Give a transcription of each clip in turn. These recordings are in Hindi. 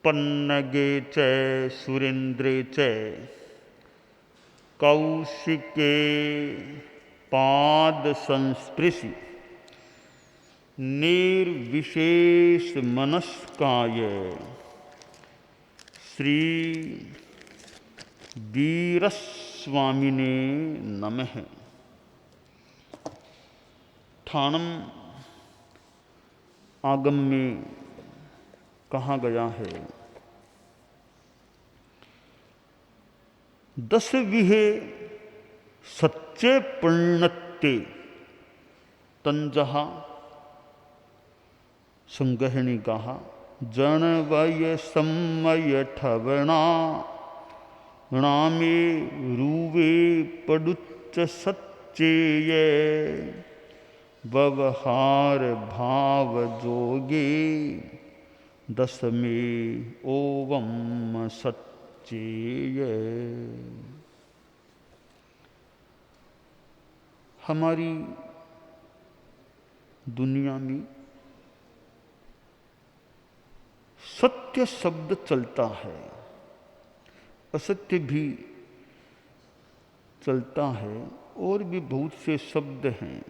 पन्नगे च सुरेन्द्रे च कौशिके पाद संस्पृशि निर्विशेष मनस्काय श्री वीरस्वामिने नमः। ठाणम आगम में कहा गया है, 10 विहे सच्चे प्रणत्ते तंजहा संगहणी कहा जनवय समय ठवणा नामे रूवे पडुच्च सच्चेय व्यवहार भाव जोगे दशमे ओवम सच्चेय। हमारी दुनिया में सत्य शब्द चलता है, असत्य भी चलता है, और भी बहुत से शब्द हैं।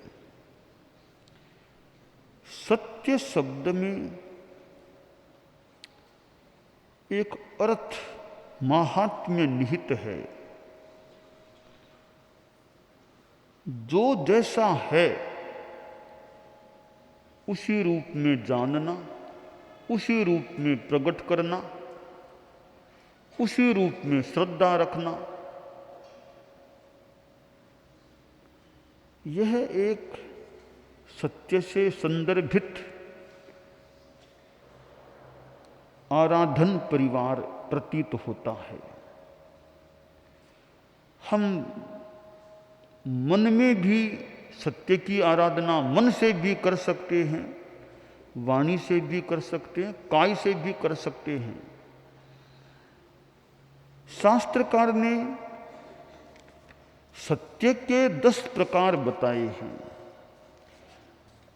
सत्य शब्द में एक अर्थ माहात्म्य निहित है। जो जैसा है उसी रूप में जानना, उसी रूप में प्रकट करना, उसी रूप में श्रद्धा रखना, यह एक सत्य से संदर्भित आराधन परिवार प्रतीत होता है। हम मन में भी सत्य की आराधना मन से भी कर सकते हैं, वाणी से भी कर सकते हैं, काय से भी कर सकते हैं। शास्त्रकार ने सत्य के 10 प्रकार बताए हैं।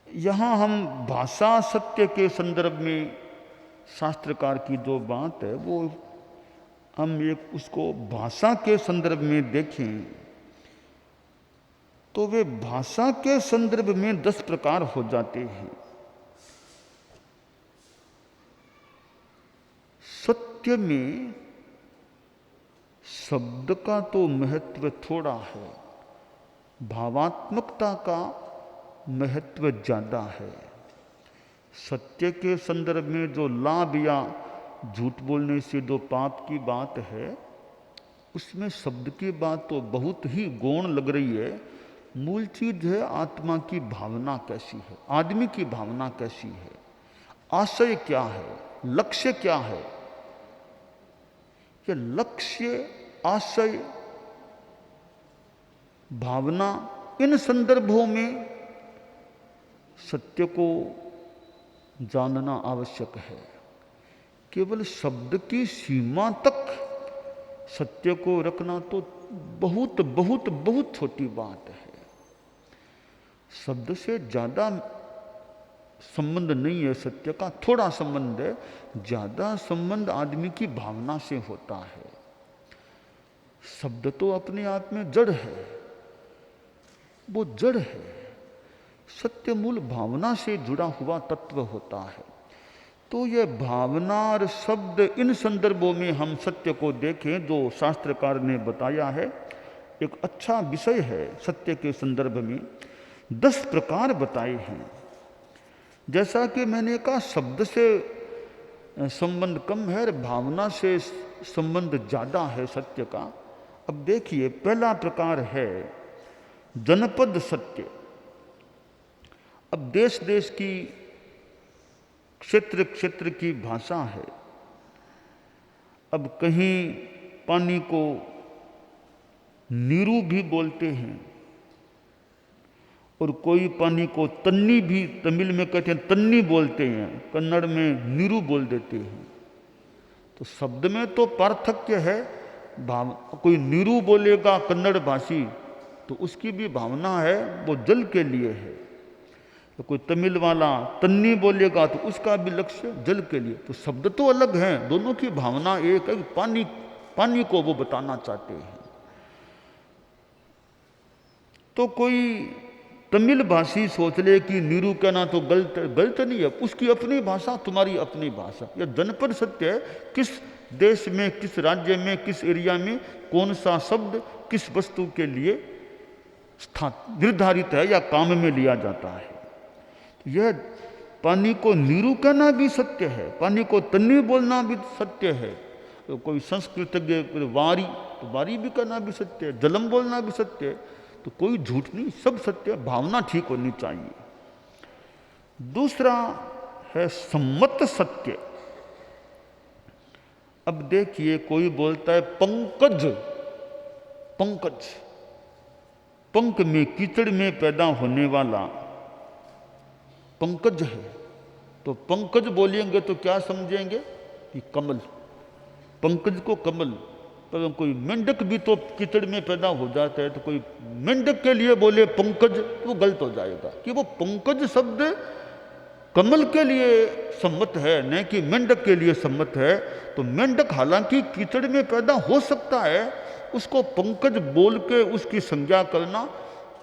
यहाँ हम भाषा सत्य के संदर्भ में शास्त्रकार की जो बात है वो हम एक उसको भाषा के संदर्भ में देखें तो वे भाषा के संदर्भ में 10 प्रकार हो जाते हैं। सत्य में शब्द का तो महत्व थोड़ा है, भावात्मकता का महत्व ज्यादा है। सत्य के संदर्भ में जो लाभ या झूठ बोलने से जो पाप की बात है, उसमें शब्द की बात तो बहुत ही गौण लग रही है। मूल चीज है आत्मा की भावना कैसी है, आदमी की भावना कैसी है, आशय क्या है, लक्ष्य क्या है। ये लक्ष्य, आशय, भावना, इन संदर्भों में सत्य को जानना आवश्यक है। केवल शब्द की सीमा तक सत्य को रखना तो बहुत बहुत बहुत छोटी बात है। शब्द से ज्यादा संबंध नहीं है सत्य का, थोड़ा संबंध है। ज्यादा संबंध आदमी की भावना से होता है। शब्द तो अपने आप में जड़ है, वो जड़ है। सत्य मूल भावना से जुड़ा हुआ तत्व होता है। तो यह भावना और शब्द, इन संदर्भों में हम सत्य को देखें जो शास्त्रकार ने बताया है, एक अच्छा विषय है। सत्य के संदर्भ में 10 प्रकार बताए हैं। जैसा कि मैंने कहा, शब्द से संबंध कम है, भावना से संबंध ज्यादा है सत्य का। अब देखिए, पहला प्रकार है जनपद सत्य। अब देश देश की, क्षेत्र क्षेत्र की भाषा है। अब कहीं पानी को नीरू भी बोलते हैं और कोई पानी को तन्नी भी, तमिल में कहते हैं तन्नी बोलते हैं, कन्नड़ में नीरू बोल देते हैं। तो शब्द में तो पार्थक्य है। कोई नीरू बोलेगा कन्नड़ भाषी तो उसकी भी भावना है, वो जल के लिए है। तो कोई तमिल वाला तन्नी बोलेगा तो उसका भी लक्ष्य जल के लिए। तो शब्द तो अलग हैं, दोनों की भावना एक है कि पानी, पानी को वो बताना चाहते हैं। तो कोई तमिल भाषी सोच ले कि नीरू कहना तो गलत नहीं है, उसकी अपनी भाषा, तुम्हारी अपनी भाषा। यह जनपद सत्य है, किस देश में, किस राज्य में, किस एरिया में कौन सा शब्द किस वस्तु के लिए निर्धारित है या काम में लिया जाता है। यह पानी को नीरू कहना भी सत्य है, पानी को तन्नी बोलना भी सत्य है। तो कोई संस्कृतज्ञ वारी, तो वारी भी कहना भी सत्य है, जलम बोलना भी सत्य है। तो कोई झूठ नहीं, सब सत्य, भावना ठीक होनी चाहिए। दूसरा है सम्मत सत्य। अब देखिए, कोई बोलता है पंकज, पंकज, पंक में कीचड़ में पैदा होने वाला पंकज है। तो पंकज बोलेंगे तो क्या समझेंगे कि कमल, पंकज को कमल। पर कोई मेंढक भी तो कीचड़ में पैदा हो जाता है, तो कोई मेंढक के लिए बोले पंकज तो गलत हो जाएगा कि वो पंकज शब्द कमल के लिए सम्मत है, न कि मेंढक के लिए सम्मत है। तो मेंढक हालांकि कीचड़ में पैदा हो सकता है, उसको पंकज बोल के उसकी संज्ञा करना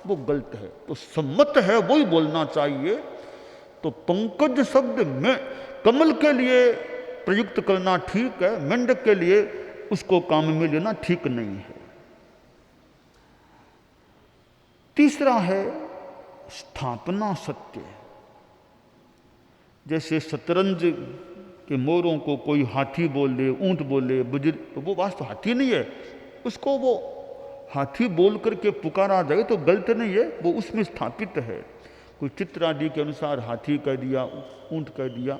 वो गलत है। तो सम्मत है वही बोलना चाहिए। तो पंकज शब्द में कमल के लिए प्रयुक्त करना ठीक है, मेंढक के लिए उसको काम में लेना ठीक नहीं है। तीसरा है स्थापना सत्य। जैसे शतरंज के मोरों को कोई हाथी बोले, ऊंट बोले, बुजुर्ग, तो वो वास्तव हाथी नहीं है, उसको वो हाथी बोल करके पुकारा जाए तो गलत नहीं है, वो उसमें स्थापित है। कोई चित्र आदि के अनुसार हाथी कह दिया, ऊंट कह दिया,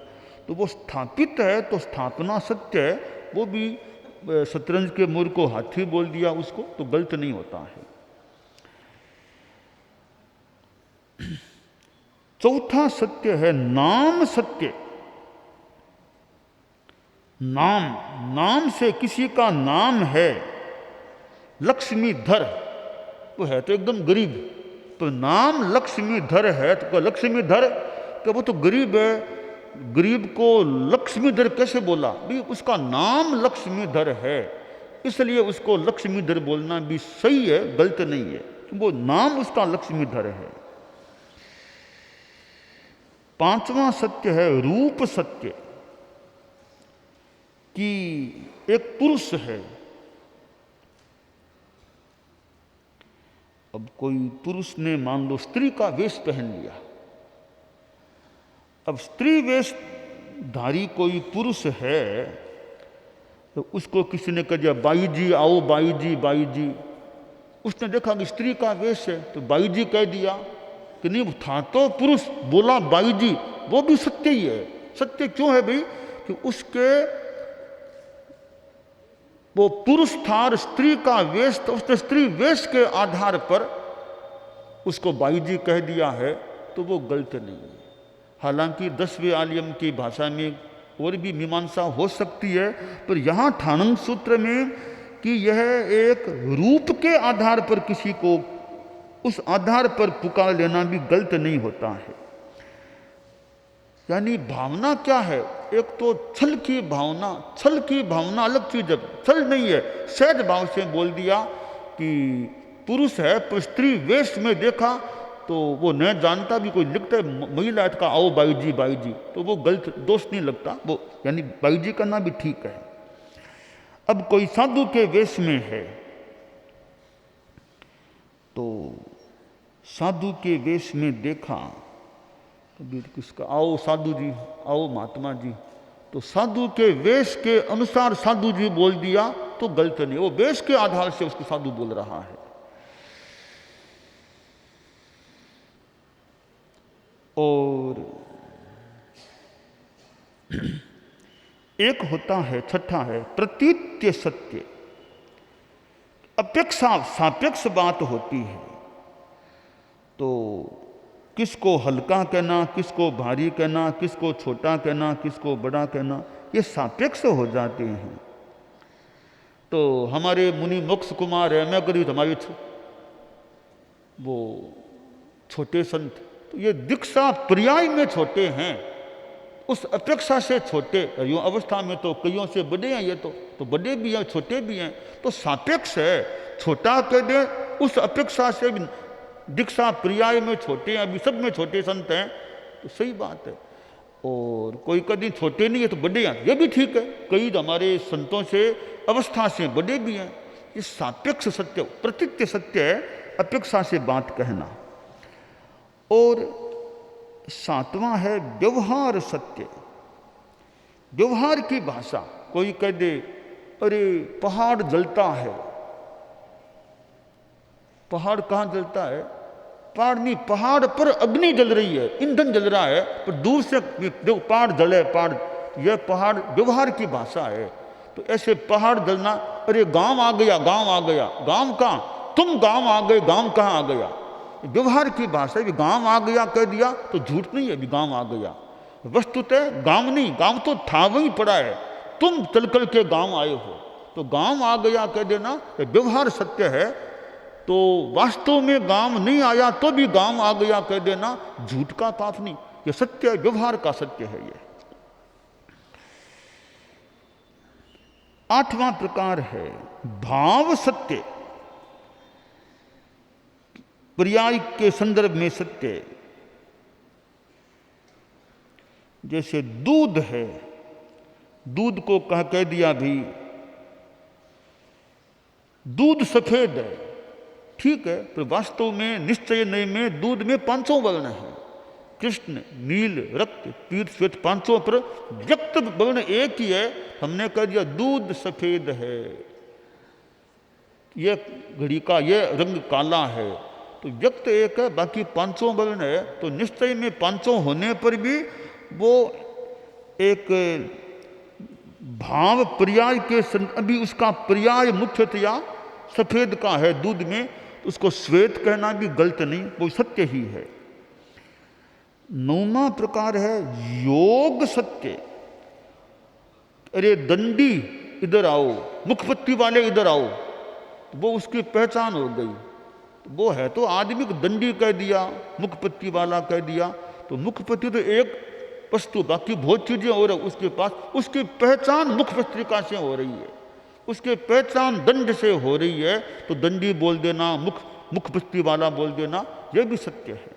तो वो स्थापित है, तो स्थापना सत्य है। वो भी शतरंज के मोर को हाथी बोल दिया उसको, तो गलत नहीं होता है। चौथा सत्य है नाम सत्य। नाम, नाम से किसी का नाम है लक्ष्मीधर, तो है तो एकदम गरीब, तो नाम लक्ष्मीधर है, तो लक्ष्मीधर क्या वो तो गरीब है, गरीब को लक्ष्मीधर कैसे बोला? भी उसका नाम लक्ष्मीधर है, इसलिए उसको लक्ष्मीधर बोलना भी सही है, गलत नहीं है, तो वो नाम उसका लक्ष्मीधर है। पांचवा सत्य है रूप सत्य, कि एक पुरुष है। अब कोई पुरुष ने मान लो स्त्री का वेश पहन लिया, अब स्त्री वेशधारी कोई पुरुष है, तो उसको किसी ने कह दिया बाई जी आओ, बाई जी, बाई जी। उसने देखा कि स्त्री का वेश है, तो बाई जी कह दिया कि नहीं, था तो पुरुष, बोला बाई जी, वो भी सत्य ही है। सत्य क्यों है भाई? कि उसके वो पुरुष था और स्त्री का वेश, तो उसने स्त्री वेश के आधार पर उसको बाई जी कह दिया है, तो वो गलत नहीं है। हालांकि 10वें आलियम की भाषा में और भी मीमांसा हो सकती है, पर यहाँ ठाणंग सूत्र में कि यह एक रूप के आधार पर किसी को उस आधार पर पुकार लेना भी गलत नहीं होता है। यानी भावना क्या है? एक तो छल की भावना, छल की भावना अलग चीज है, छल नहीं है, सहज भाव से बोल दिया कि पुरुष है, पर स्त्री वेश में देखा तो वो न जानता भी कोई लिखता है महिला का आओ बाई जी, बाई जी, तो वो गलत, दोष नहीं लगता, वो यानी बाई जी करना भी ठीक है। अब कोई साधु के वेश में है, तो साधु के वेश में देखा तो किसका आओ साधु जी, आओ महात्मा जी, तो साधु के वेश के अनुसार साधु जी बोल दिया तो गलत नहीं, वो वेश के आधार से उसको साधु बोल रहा है। और एक होता है, छठा है प्रतीत्य सत्य। अपेक्षा सापेक्ष बात होती है, तो किसको हल्का कहना, किसको भारी कहना, किसको छोटा कहना, किसको बड़ा कहना, ये सापेक्ष हो जाते हैं। तो हमारे मुनि मोक्ष कुमार है, मैं करी हमारे वो छोटे संत, तो ये दीक्षा पर्याय में छोटे हैं, उस अपेक्षा से छोटे। यूँ अवस्था में तो कईयों से बड़े हैं, ये तो बड़े भी हैं छोटे भी हैं, तो सापेक्ष है। छोटा कह दे उस अपेक्षा से भी दीक्षा पर्याय में छोटे हैं, अभी सब में छोटे संत हैं, तो सही बात है। और कोई कभी छोटे नहीं है तो बड़े हैं, ये भी ठीक है। कई हमारे संतों से अवस्था से बड़े भी हैं। ये सापेक्ष सत्य, प्रतीत्य सत्य है, अपेक्षा से बात कहना। और सातवां है व्यवहार सत्य। व्यवहार की भाषा, कोई कह दे अरे पहाड़ जलता है। पहाड़ कहाँ जलता है? पहाड़ नहीं, पहाड़ पर अग्नि जल रही है, ईंधन जल रहा है, पर दूर से देखो पहाड़ जले, पहाड़, यह पहाड़ व्यवहार की भाषा है। तो ऐसे पहाड़ जलना, अरे गांव आ गया, गांव आ गया, गांव कहाँ? तुम गांव आ गए, गांव कहाँ आ गया? व्यवहार की भाषा है। गांव आ गया कह दिया तो झूठ नहीं है, भी गांव आ गया। वस्तुतः गांव नहीं, गांव तो था वहीं पड़ा है, तुम चल कर के गांव आए हो, तो गांव आ गया कह देना व्यवहार सत्य है। तो वास्तव में गांव नहीं आया तो भी गांव आ गया कह देना झूठ का पाप नहीं, ये सत्य है, व्यवहार का सत्य है ये। आठवां प्रकार है भाव सत्य। पर्याय के संदर्भ में सत्य, जैसे दूध है, दूध को कह दिया भी दूध सफेद है, ठीक है, पर वास्तव में निश्चय नहीं में दूध में 500 वर्ण है, कृष्ण, नील, रक्त, पीत, श्वेत, 500 पर व्यक्त वर्ण एक ही है। हमने कह दिया दूध सफेद है, यह घड़ी का यह रंग काला है, तो व्यक्त एक है, बाकी 500 वर्ण है। तो निश्चय में 500 होने पर भी वो एक भाव पर्याय के अभी उसका पर्याय मुख्यतया सफेद का है दूध में, उसको श्वेत कहना भी गलत नहीं, वो सत्य ही है। नौवां प्रकार है योग सत्य। अरे दंडी इधर आओ, मुखपत्ती वाले इधर आओ, तो वो उसकी पहचान हो गई। तो वो है तो आदमी को दंडी कह दिया, मुखपत्ती वाला कह दिया, तो मुखपत्ती तो एक वस्तु, बाकी बहुत चीजें हो रही उसके पास, उसकी पहचान मुखपत्रिका से हो रही है, उसके पहचान दंड से हो रही है, तो दंडी बोल देना, मुखपत्ती वाला बोल देना, यह भी सत्य है,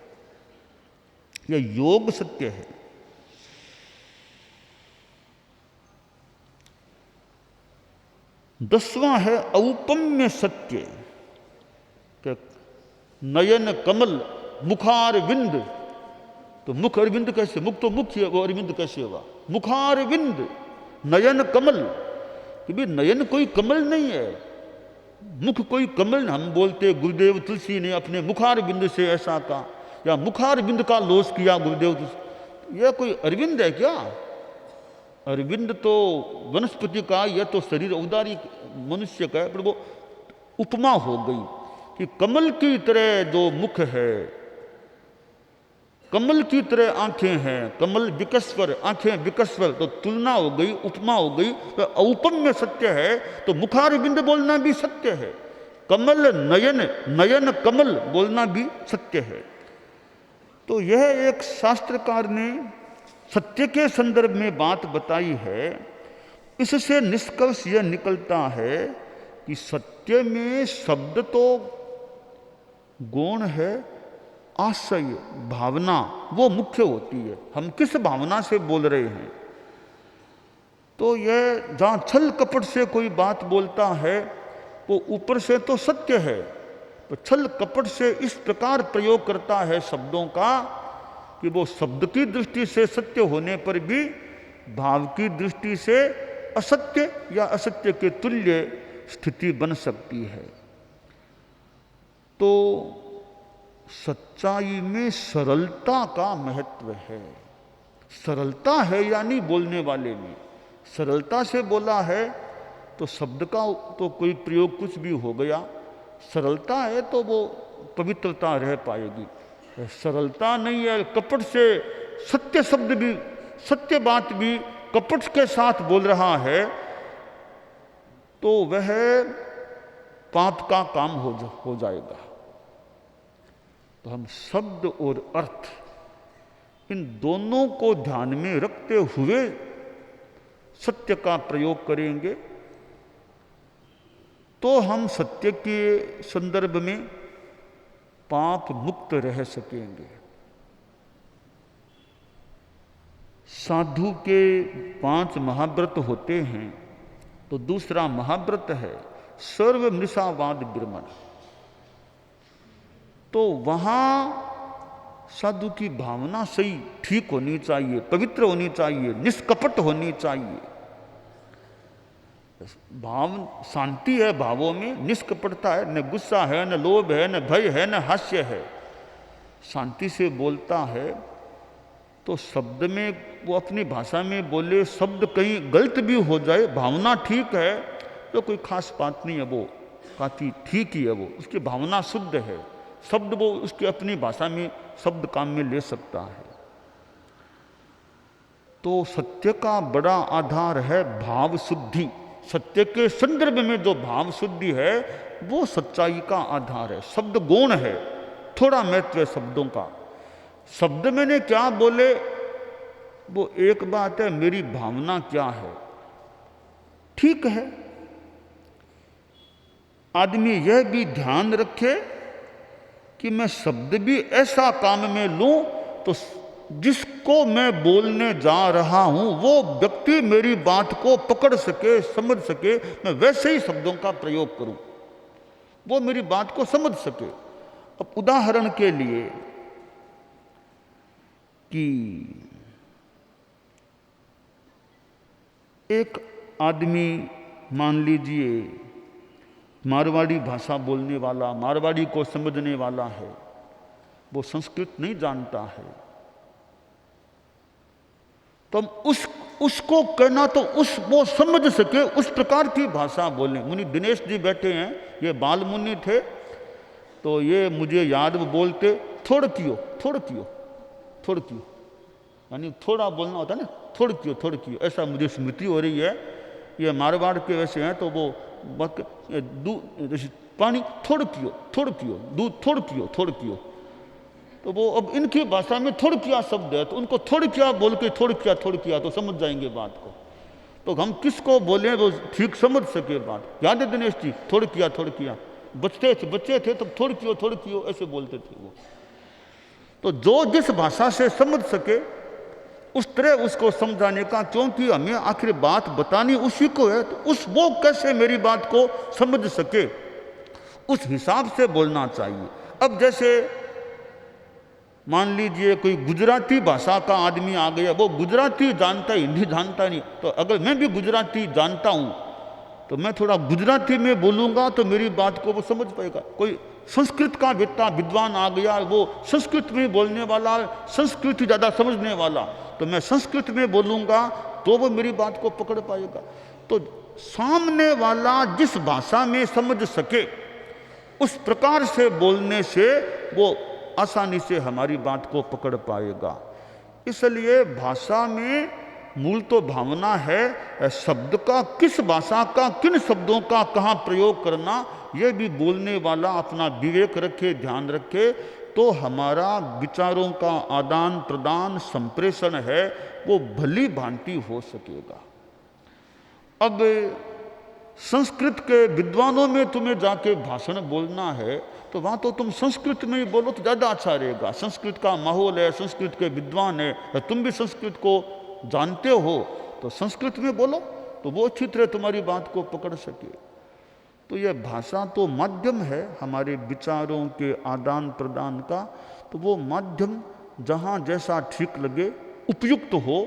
यह योग सत्य है। दसवां है औपम्य सत्य। नयन कमल मुखारविंद, तो मुख अरविंद कैसे? मुख तो मुख्य, वो अरविंद कैसे हुआ? मुखारविंद, नयन कमल, कि भी नयन कोई कमल नहीं है, मुख कोई कमल। हम बोलते गुरुदेव तुलसी ने अपने मुखारविंद से ऐसा कहा, या मुखारविंद का लोस किया गुरुदेव तुलसी, यह कोई अरविंद है क्या? अरविंद तो वनस्पति का, यह तो शरीर औदारी मनुष्य का है, पर वो उपमा हो गई कि कमल की तरह जो मुख है, कमल की तरह आंखें हैं, कमल विकस्वर, आंखें विकस्वर, तो तुलना हो गई, उपमा हो गई। तो औपम्य सत्य है, तो मुखारविंद बोलना भी सत्य है, कमल नयन, नयन कमल बोलना भी सत्य है। तो यह एक शास्त्रकार ने सत्य के संदर्भ में बात बताई है। इससे निष्कर्ष यह निकलता है कि सत्य में शब्द तो गौण है, आशय भावना वो मुख्य होती है, हम किस भावना से बोल रहे हैं। तो यह जहाँ छल कपट से कोई बात बोलता है वो ऊपर से तो सत्य है, तो छल कपट से इस प्रकार प्रयोग करता है शब्दों का कि वो शब्द की दृष्टि से सत्य होने पर भी भाव की दृष्टि से असत्य या असत्य के तुल्य स्थिति बन सकती है। तो सच्चाई में सरलता का महत्व है। सरलता है यानी बोलने वाले में सरलता से बोला है, तो शब्द का तो कोई प्रयोग कुछ भी हो गया, सरलता है तो वो पवित्रता रह पाएगी। सरलता नहीं है, कपट से सत्य शब्द भी, सत्य बात भी कपट के साथ बोल रहा है, तो वह पाप का काम हो जाएगा। तो हम शब्द और अर्थ इन दोनों को ध्यान में रखते हुए सत्य का प्रयोग करेंगे तो हम सत्य के संदर्भ में पाप मुक्त रह सकेंगे। साधु के 5 महाव्रत होते हैं, तो दूसरा महाव्रत है सर्व मृषावाद विरमण। तो वहां साधु की भावना सही ठीक होनी चाहिए, पवित्र होनी चाहिए, निष्कपट होनी चाहिए। भाव शांति है, भावों में निष्कपटता है, न गुस्सा है, न लोभ है, न भय है, न हास्य है। शांति से बोलता है तो शब्द में वो अपनी भाषा में बोले, शब्द कहीं गलत भी हो जाए, भावना ठीक है तो कोई खास बात नहीं है, वो काफी ठीक ही है, वो उसकी भावना शुद्ध है। शब्द वो उसकी अपनी भाषा में शब्द काम में ले सकता है। तो सत्य का बड़ा आधार है भाव शुद्धि। सत्य के संदर्भ में जो भाव शुद्धि है वो सच्चाई का आधार है। शब्द गौण है, थोड़ा महत्व है शब्दों का। शब्द मैंने क्या बोले वो एक बात है, मेरी भावना क्या है, ठीक है। आदमी यह भी ध्यान रखे कि मैं शब्द भी ऐसा काम में लूं तो जिसको मैं बोलने जा रहा हूं वो व्यक्ति मेरी बात को पकड़ सके, समझ सके, मैं वैसे ही शब्दों का प्रयोग करूं, वो मेरी बात को समझ सके। अब उदाहरण के लिए कि एक आदमी मान लीजिए मारवाड़ी भाषा बोलने वाला, मारवाड़ी को समझने वाला है, वो संस्कृत नहीं जानता है, तो हम उसको कहना तो वो समझ सके उस प्रकार की भाषा बोले। मुनि दिनेश जी बैठे हैं, ये बाल मुनि थे, तो ये मुझे याद बोलते थोड़ कियो थोड़ कियो थोड़ कियो, यानी थोड़ा बोलना होता है ना, थोड़ कियो, ऐसा मुझे स्मृति हो रही है। ये मारवाड़ के वैसे हैं तो वो दूध पानी थोड़ कियो, दूध थोड़ कियो, तो वो अब इनकी भाषा में थोड़ किया शब्द है, तो उनको थोड़ किया बोल के थोड़ किया तो समझ जाएंगे बात को। तो हम किसको बोले वो ठीक समझ सके बात। याद है दिनेश जी, थोड़ किया, बच्चे थे तब थोड़ कियो ऐसे बोलते थे वो। तो जो जिस भाषा से समझ सके उस तरह उसको समझाने का, क्योंकि हमें आखिर बात बतानी उसी को है, तो वो कैसे मेरी बात को समझ सके उस हिसाब से बोलना चाहिए। अब जैसे मान लीजिए कोई गुजराती भाषा का आदमी आ गया, वो गुजराती जानता है, हिंदी जानता नहीं, तो अगर मैं भी गुजराती जानता हूँ तो मैं थोड़ा गुजराती में बोलूँगा तो मेरी बात को वो समझ पाएगा। कोई संस्कृत का विद्वान आ गया, वो संस्कृत में बोलने वाला, संस्कृत ज़्यादा समझने वाला, तो मैं संस्कृत में बोलूँगा तो वो मेरी बात को पकड़ पाएगा। तो सामने वाला जिस भाषा में समझ सके उस प्रकार से बोलने से वो आसानी से हमारी बात को पकड़ पाएगा। इसलिए भाषा में मूल तो भावना है, शब्द का किस भाषा का किन शब्दों का कहाँ प्रयोग करना, यह भी बोलने वाला अपना विवेक रखे, ध्यान रखे, तो हमारा विचारों का आदान प्रदान संप्रेषण है वो भली भांति हो सकेगा। अब संस्कृत के विद्वानों में तुम्हें जाके भाषण बोलना है तो वहाँ तो तुम संस्कृत में ही बोलो तो ज़्यादा अच्छा रहेगा। संस्कृत का माहौल है, संस्कृत के विद्वान है, तुम भी संस्कृत को जानते हो तो संस्कृत में बोलो तो वो अच्छी तरह तुम्हारी बात को पकड़ सके। तो यह भाषा तो माध्यम है हमारे विचारों के आदान प्रदान का, तो वो माध्यम जहाँ जैसा ठीक लगे, उपयुक्त हो,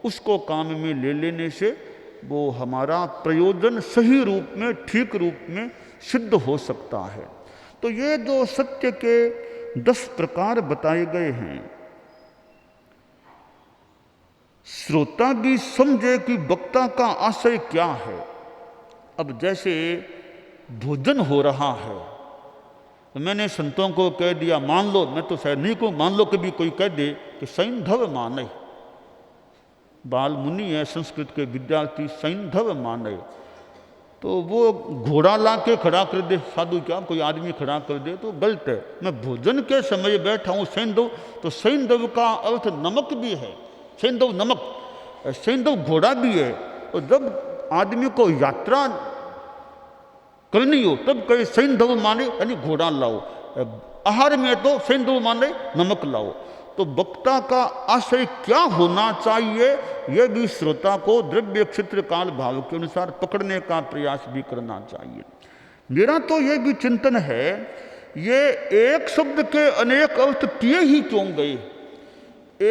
उसको काम में ले लेने से वो हमारा प्रयोजन सही रूप में, ठीक रूप में सिद्ध हो सकता है। तो ये जो सत्य के 10 प्रकार बताए गए हैं, श्रोता भी समझे कि वक्ता का आशय क्या है। अब जैसे भोजन हो रहा है तो मैंने संतों को कह दिया, मान लो, मैं तो शायद नहीं कहूँ, मान लो कभी कोई कह दे कि सैंधव माने, बाल मुनि है संस्कृत के विद्यार्थी, सैंधव माने, तो वो घोड़ा ला के खड़ा कर दे साधु, क्या कोई आदमी खड़ा कर दे तो गलत है। मैं भोजन के समय बैठा हूँ सैंधव, तो सैंधव का अर्थ नमक भी है, सैंधव नमक, सैंधव घोड़ा भी है। और जब आदमी को यात्रा करनी हो तब कहे सैंधव माने यानी घोड़ा लाओ, आहार में तो सैंधव माने नमक लाओ। तो वक्ता का आशय क्या होना चाहिए, यह भी श्रोता को द्रव्य क्षेत्र काल भाव के अनुसार पकड़ने का प्रयास भी करना चाहिए। मेरा तो यह भी चिंतन है, ये एक शब्द के अनेक अर्थ किए ही क्यों गए?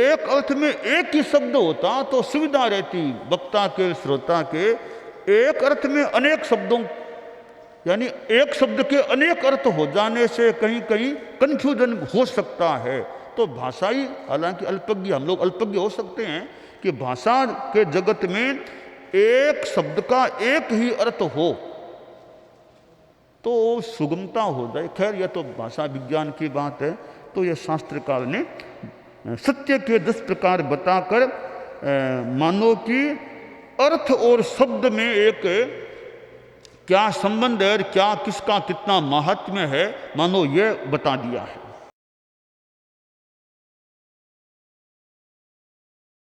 एक अर्थ में एक ही शब्द होता तो सुविधा रहती वक्ता के श्रोता के। एक अर्थ में अनेक शब्दों यानी एक शब्द के अनेक अर्थ हो जाने से कहीं कहीं कंफ्यूजन हो सकता है। तो भाषाई, हालांकि अल्पज्ञ, हम लोग अल्पज्ञ हो सकते हैं कि भाषा के जगत में एक शब्द का एक ही अर्थ हो तो सुगमता हो जाए। खैर यह तो भाषा विज्ञान की बात है। तो यह शास्त्रकार ने सत्य के 10 प्रकार बताकर मानो कि अर्थ और शब्द में एक क्या संबंध है, क्या किसका कितना महात्म्य है, मानो यह बता दिया है।